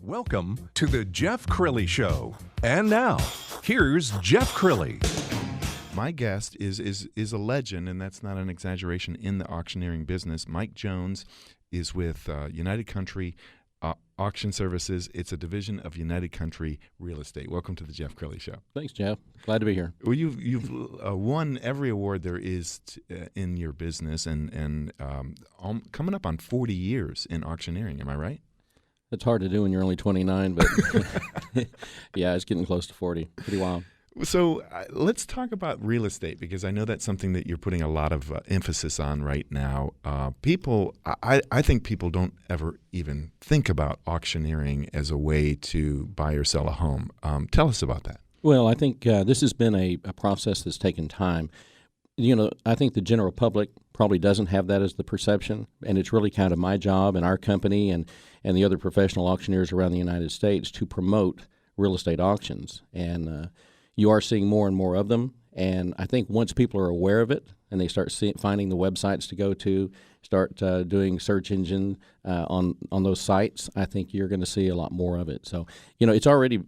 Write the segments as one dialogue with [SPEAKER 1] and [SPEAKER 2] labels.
[SPEAKER 1] Welcome to the Jeff Crilley Show. And now, here's Jeff Crilley.
[SPEAKER 2] My guest is a legend, and that's not an exaggeration, in the auctioneering business. Mike Jones is with United Country Auction Services. It's a division of United Country Real Estate. Welcome to the Jeff Crilley Show.
[SPEAKER 3] Thanks, Jeff. Glad to be here.
[SPEAKER 2] Well, you've won every award there is in your business, and coming up on 40 years in auctioneering. Am I right?
[SPEAKER 3] It's hard to do when you're only 29, but yeah, it's getting close to 40. Pretty wild.
[SPEAKER 2] So let's talk about real estate, because I know that's something that you're putting a lot of emphasis on right now. I think people don't ever even think about auctioneering as a way to buy or sell a home. Tell us about that.
[SPEAKER 3] Well, I think this has been a process that's taken time. You know, I think the general public probably doesn't have that as the perception, and it's really kind of my job and our company and the other professional auctioneers around the United States to promote real estate auctions. And you are seeing more and more of them, and I think once people are aware of it and they start finding the websites to go to, start doing search engine on those sites, I think you're going to see a lot more of it. So, you know, it's already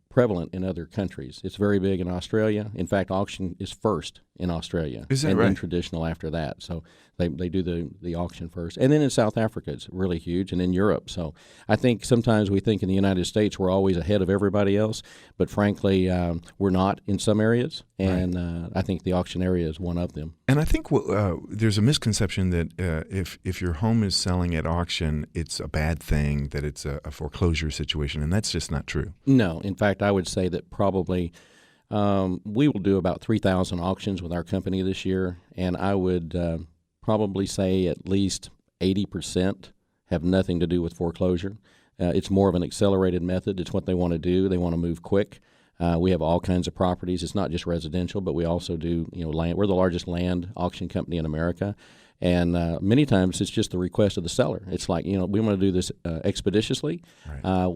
[SPEAKER 3] prevalent in other countries. It's very big in Australia. In fact, auction is first in Australia.
[SPEAKER 2] Is that
[SPEAKER 3] and
[SPEAKER 2] right?
[SPEAKER 3] then traditional after that. So they do the auction first. And then in South Africa, it's really huge, and in Europe. So I think sometimes we think in the United States we're always ahead of everybody else, but frankly, we're not in some areas, and right. I think the auction area is one of them.
[SPEAKER 2] And I think there's a misconception that if your home is selling at auction, it's a bad thing, that it's a foreclosure situation, and that's just not true.
[SPEAKER 3] No. In fact, I would say that probably we will do about 3,000 auctions with our company this year, and I would probably say at least 80% have nothing to do with foreclosure. It's more of an accelerated method. It's what they want to do. They want to move quick. We have all kinds of properties. It's not just residential, but we also do, land. We're the largest land auction company in America. And many times it's just the request of the seller. It's like, we want to do this expeditiously, right.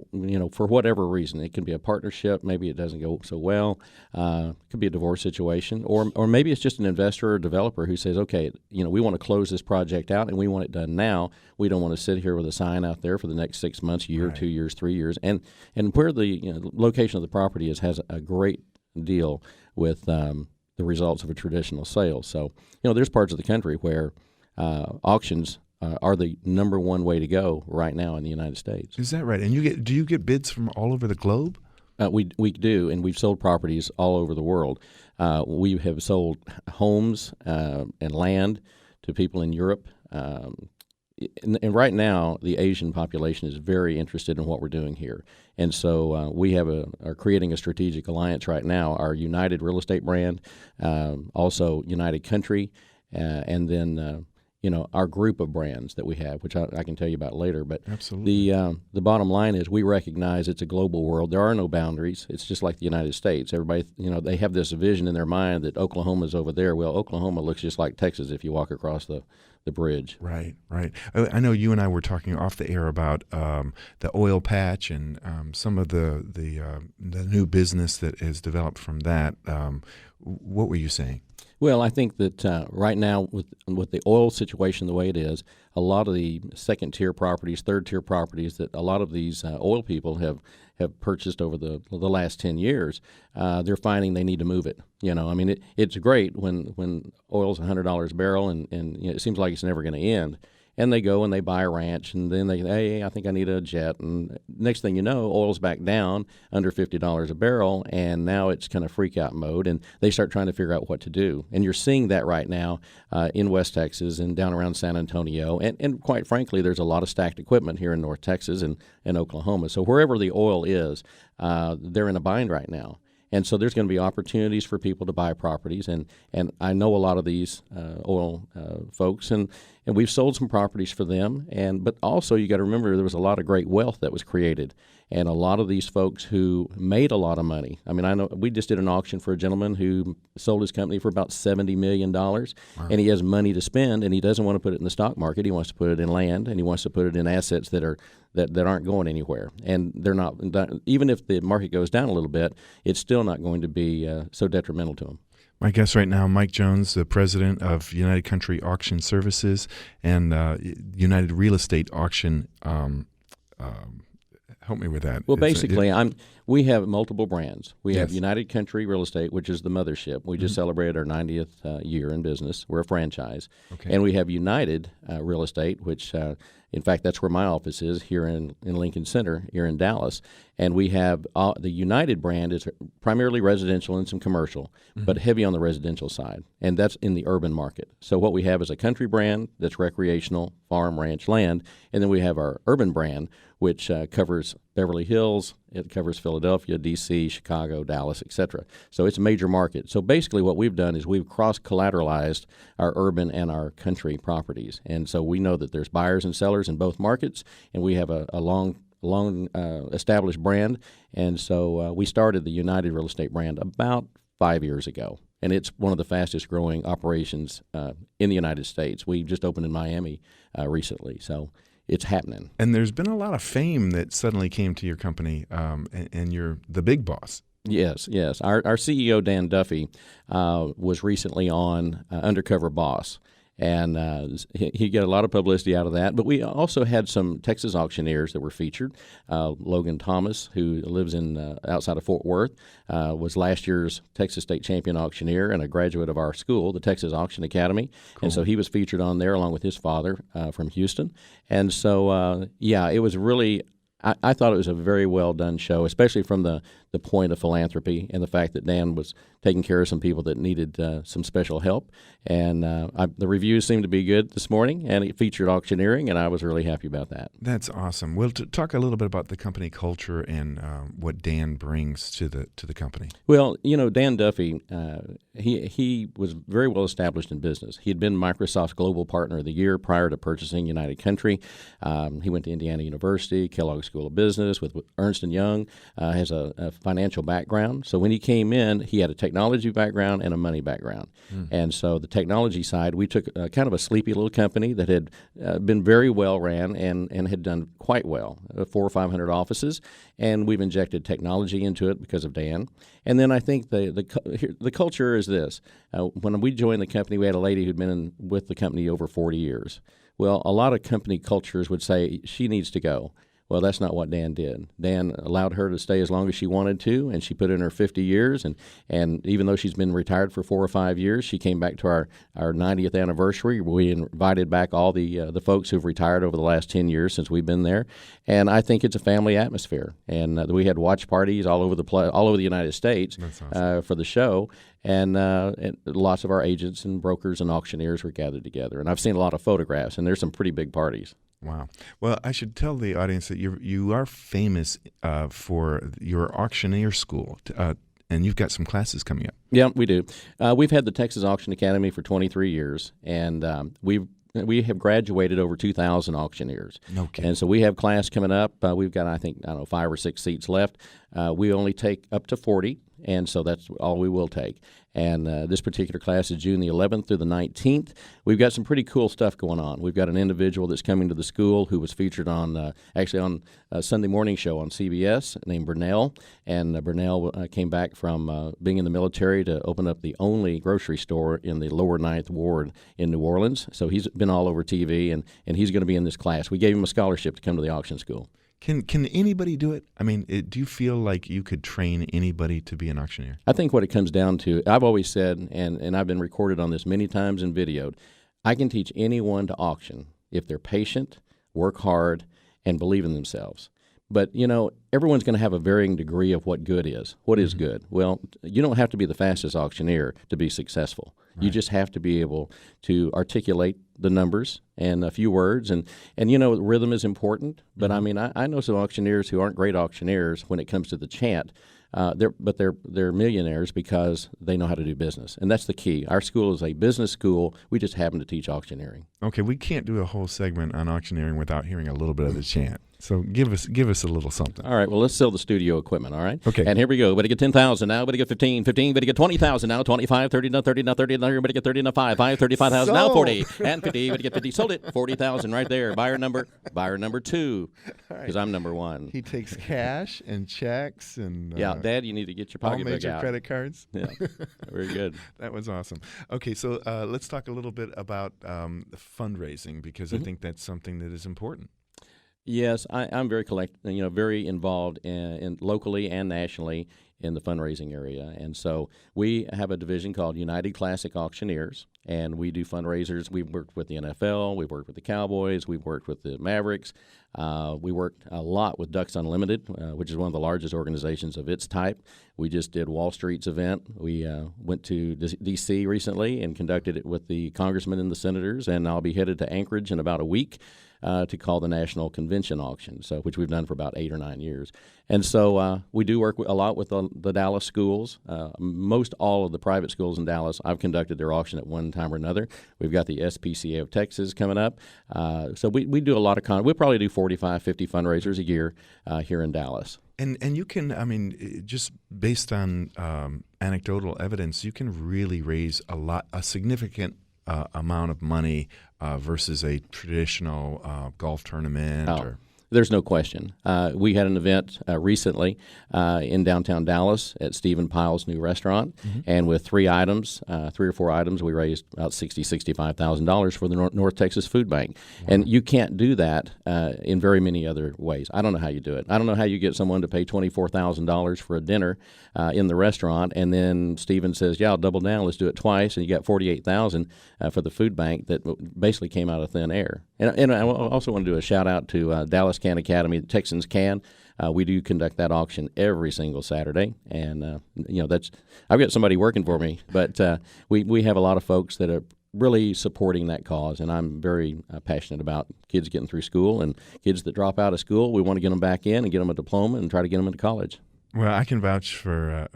[SPEAKER 3] For whatever reason. It can be a partnership. Maybe it doesn't go so well. It could be a divorce situation. Or maybe it's just an investor or developer who says, okay, we want to close this project out and we want it done now. We don't want to sit here with a sign out there for the next 6 months, year, right. 2 years, 3 years. And where the location of the property is has a great deal with the results of a traditional sale. So, there's parts of the country where auctions are the number one way to go right now in the United States.
[SPEAKER 2] Is that right? And do you get bids from all over the globe?
[SPEAKER 3] We do, and we've sold properties all over the world. We have sold homes and land to people in Europe. And right now, the Asian population is very interested in what we're doing here. And so we are creating a strategic alliance right now, our United Real Estate brand, also United Country, and then our group of brands that we have, which I can tell you about later. But
[SPEAKER 2] absolutely,
[SPEAKER 3] the bottom line is we recognize it's a global world. There are no boundaries. It's just like the United States. Everybody, they have this vision in their mind that Oklahoma's over there. Well, Oklahoma looks just like Texas if you walk across the bridge.
[SPEAKER 2] Right. I know you and I were talking off the air about the oil patch and some of the new business that has developed from that. What were you saying?
[SPEAKER 3] Well, I think that right now with the oil situation the way it is, a lot of the second-tier properties, third-tier properties that a lot of these oil people have purchased over the last 10 years, they're finding they need to move it. It's great when oil's $100 a barrel and it seems like it's never going to end. And they go and they buy a ranch, and then hey, I think I need a jet. And next thing you know, oil's back down under $50 a barrel, and now it's kind of freak out mode, and they start trying to figure out what to do. And you're seeing that right now in West Texas and down around San Antonio. And quite frankly, there's a lot of stacked equipment here in North Texas and Oklahoma. So wherever the oil is, they're in a bind right now. And so there's going to be opportunities for people to buy properties, and I know a lot of these oil folks, and we've sold some properties for them. But also you got to remember there was a lot of great wealth that was created, and a lot of these folks who made a lot of money. I know we just did an auction for a gentleman who sold his company for about $70 million, wow. And he has money to spend, and he doesn't want to put it in the stock market. He wants to put it in land, and he wants to put it in assets that aren't going anywhere. And they're not, even if the market goes down a little bit, it's still not going to be so detrimental to them.
[SPEAKER 2] My guest right now, Mike Jones, the president of United Country Auction Services and United Real Estate Auction Help me with that.
[SPEAKER 3] Well, basically, we have multiple brands. We have United Country Real Estate, which is the mothership. We just celebrated our 90th year in business. We're a franchise.
[SPEAKER 2] Okay.
[SPEAKER 3] And we have United Real Estate, which, in fact, that's where my office is here in Lincoln Center, here in Dallas. And we have the United brand is primarily residential and some commercial, but heavy on the residential side. And that's in the urban market. So what we have is a country brand that's recreational, farm, ranch, land. And then we have our urban brand, which covers Beverly Hills, it covers Philadelphia, D.C., Chicago, Dallas, etc. So it's a major market. So basically what we've done is we've cross-collateralized our urban and our country properties. And so we know that there's buyers and sellers in both markets, and we have a long established brand. And so we started the United Real Estate brand about 5 years ago. And it's one of the fastest growing operations in the United States. We just opened in Miami recently. So it's happening.
[SPEAKER 2] And there's been a lot of fame that suddenly came to your company, and you're the big boss.
[SPEAKER 3] Yes. Our CEO, Dan Duffy, was recently on Undercover Boss. And he got a lot of publicity out of that. But we also had some Texas auctioneers that were featured. Logan Thomas, who lives in outside of Fort Worth, was last year's Texas State Champion auctioneer and a graduate of our school, the Texas Auction Academy. Cool. And so he was featured on there along with his father from Houston. And so, it was really I thought it was a very well done show, especially from the point of philanthropy and the fact that Dan was taking care of some people that needed some special help. And the reviews seemed to be good this morning, and it featured auctioneering, and I was really happy about that.
[SPEAKER 2] That's awesome. Well, talk a little bit about the company culture and what Dan brings to the company.
[SPEAKER 3] Well, Dan Duffy, he was very well established in business. He had been Microsoft's Global Partner of the Year prior to purchasing United Country. He went to Indiana University, Kellogg School of Business with Ernst & Young, has a financial background. So when he came in, he had a technology background and a money background. And so the technology side, we took kind of a sleepy little company that had been very well ran and had done quite well, 400 or 500 offices, and we've injected technology into it because of Dan. And then I think the culture is this. When we joined the company, we had a lady who'd been with the company over 40 years. Well, a lot of company cultures would say she needs to go. Well, that's not what Dan did. Dan allowed her to stay as long as she wanted to, and she put in her 50 years. And even though she's been retired for 4 or 5 years, she came back to our 90th anniversary. We invited back all the folks who've retired over the last 10 years since we've been there. And I think it's a family atmosphere. And we had watch parties all over the United States.
[SPEAKER 2] That's awesome.
[SPEAKER 3] For the show. And lots of our agents and brokers and auctioneers were gathered together. And I've seen a lot of photographs, and there's some pretty big parties.
[SPEAKER 2] Wow. Well, I should tell the audience that you are famous for your auctioneer school, and you've got some classes coming up.
[SPEAKER 3] Yeah, we do. We've had the Texas Auction Academy for 23 years, and we have graduated over 2,000 auctioneers.
[SPEAKER 2] Okay.
[SPEAKER 3] And so we have class coming up. We've got, I don't know, 5 or 6 seats left. We only take up to 40, and so that's all we will take. And this particular class is June the 11th through the 19th. We've got some pretty cool stuff going on. We've got an individual that's coming to the school who was featured on a Sunday morning show on CBS named Burnell. And Burnell came back from being in the military to open up the only grocery store in the lower 9th Ward in New Orleans. So he's been all over TV, and he's going to be in this class. We gave him a scholarship to come to the auction school.
[SPEAKER 2] Can anybody do it? I mean, do you feel like you could train anybody to be an auctioneer?
[SPEAKER 3] I think what it comes down to, I've always said, and I've been recorded on this many times and videoed, I can teach anyone to auction if they're patient, work hard, and believe in themselves. But, everyone's going to have a varying degree of what good is. What is good? Well, you don't have to be the fastest auctioneer to be successful. Right. You just have to be able to articulate the numbers and a few words. And rhythm is important. But, I mean, I know some auctioneers who aren't great auctioneers when it comes to the chant. They're millionaires because they know how to do business, and that's the key. Our school is a business school. We just happen to teach auctioneering.
[SPEAKER 2] Okay, we can't do a whole segment on auctioneering without hearing a little bit of the chant. So give us a little something.
[SPEAKER 3] All right. Well, let's sell the studio equipment. All right.
[SPEAKER 2] Okay.
[SPEAKER 3] And here we go. Better get 10,000 now. Better get 15. Better get 20,000 now. 25, 30, now 30, now 30. Now better get 30, now 5. 35,000 now 40 and 50. Better get 50. Sold it. 40,000 right there. Buyer number 2 because I'm number 1.
[SPEAKER 2] He takes cash and checks and
[SPEAKER 3] Dad, you need to get your pocketbook out.
[SPEAKER 2] All major credit cards.
[SPEAKER 3] Yeah. Very good.
[SPEAKER 2] That was awesome. Okay, so let's talk a little bit about fundraising because I think that's something that is important.
[SPEAKER 3] Yes, I'm very very involved in locally and nationally in the fundraising area, and so we have a division called United Classic Auctioneers, and we do fundraisers. We've worked with the NFL, we've worked with the Cowboys, we've worked with the Mavericks. We worked a lot with Ducks Unlimited, which is one of the largest organizations of its type. We just did Wall Street's event. We went to D.C. recently and conducted it with the congressmen and the senators, and I'll be headed to Anchorage in about a week to call the National Convention Auction, which we've done for about 8 or 9 years. And so we do work a lot with the Dallas schools. Most all of the private schools in Dallas, I've conducted their auction at one time or another. We've got the SPCA of Texas coming up. So we do a lot of we probably do 45, 50 fundraisers a year here in Dallas.
[SPEAKER 2] And you can, I mean, just based on anecdotal evidence, you can really raise a significant amount of money versus a traditional golf tournament.
[SPEAKER 3] There's no question. We had an event recently in downtown Dallas at Stephen Pyle's new restaurant, and with 3 or 4 items, we raised about $65,000 for the North Texas Food Bank. Wow. And you can't do that in very many other ways. I don't know how you do it. I don't know how you get someone to pay $24,000 for a dinner in the restaurant, and then Stephen says, "Yeah, I'll double down. Let's do it twice," and you got $48,000 for the food bank that basically came out of thin air. And I also want to do a shout out to Dallas Can Academy, Texans Can. We do conduct that auction every single Saturday, and I've got somebody working for me, but we have a lot of folks that are really supporting that cause, and I'm very passionate about kids getting through school and kids that drop out of school. We want to get them back in and get them a diploma and try to get them into college.
[SPEAKER 2] Well, I can vouch for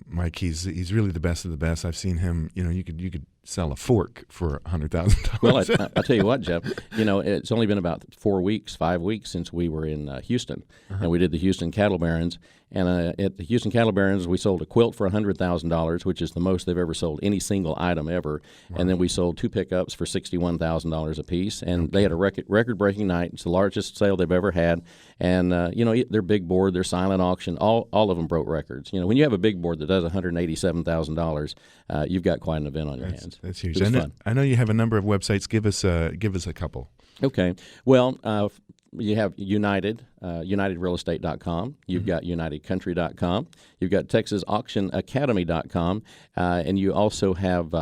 [SPEAKER 2] Mike. He's really the best of the best. I've seen him. You could sell a fork for $100,000.
[SPEAKER 3] Well, I'll tell you what, Jeff. It's only been about 5 weeks since we were in Houston, and we did the Houston Cattle Barons. And at the Houston Cattle Barons, we sold a quilt for $100,000, which is the most they've ever sold any single item ever. Wow. And then we sold 2 pickups for $61,000 apiece, and they had a record-breaking night. It's the largest sale they've ever had. And their big board, their silent auction, all of them broke records. When you have a big board that does $187,000, you've got quite an event on your hands.
[SPEAKER 2] That's huge. I know you have a number of websites. Give us a couple.
[SPEAKER 3] Okay. Well, you have UnitedRealEstate.com. You've got UnitedCountry.com. You've got TexasAuctionAcademy.com. And you also have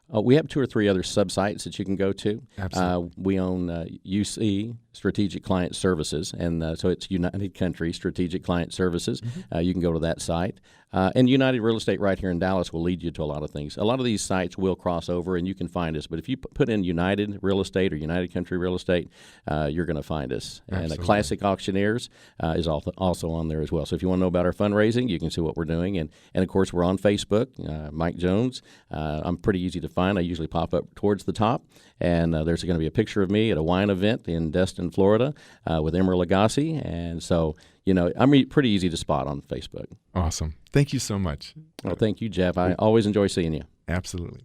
[SPEAKER 3] we have 2 or 3 other sub-sites that you can go to.
[SPEAKER 2] Absolutely.
[SPEAKER 3] We own UC, Strategic Client Services, and so it's United Country Strategic Client Services. You can go to that site. And United Real Estate right here in Dallas will lead you to a lot of things. A lot of these sites will cross over, and you can find us. But if you put in United Real Estate or United Country Real Estate, you're going to find us.
[SPEAKER 2] Absolutely.
[SPEAKER 3] And Classic Auctioneers is also on there as well. So if you want to know about our fundraising, you can see what we're doing. And of course, we're on Facebook, Mike Jones. I'm pretty easy to find. I usually pop up towards the top. And there's going to be a picture of me at a wine event in Destin, Florida, with Emeril Lagasse. And so, I'm pretty easy to spot on Facebook.
[SPEAKER 2] Awesome. Thank you so much.
[SPEAKER 3] Well, thank you, Jeff. I always enjoy seeing you.
[SPEAKER 2] Absolutely.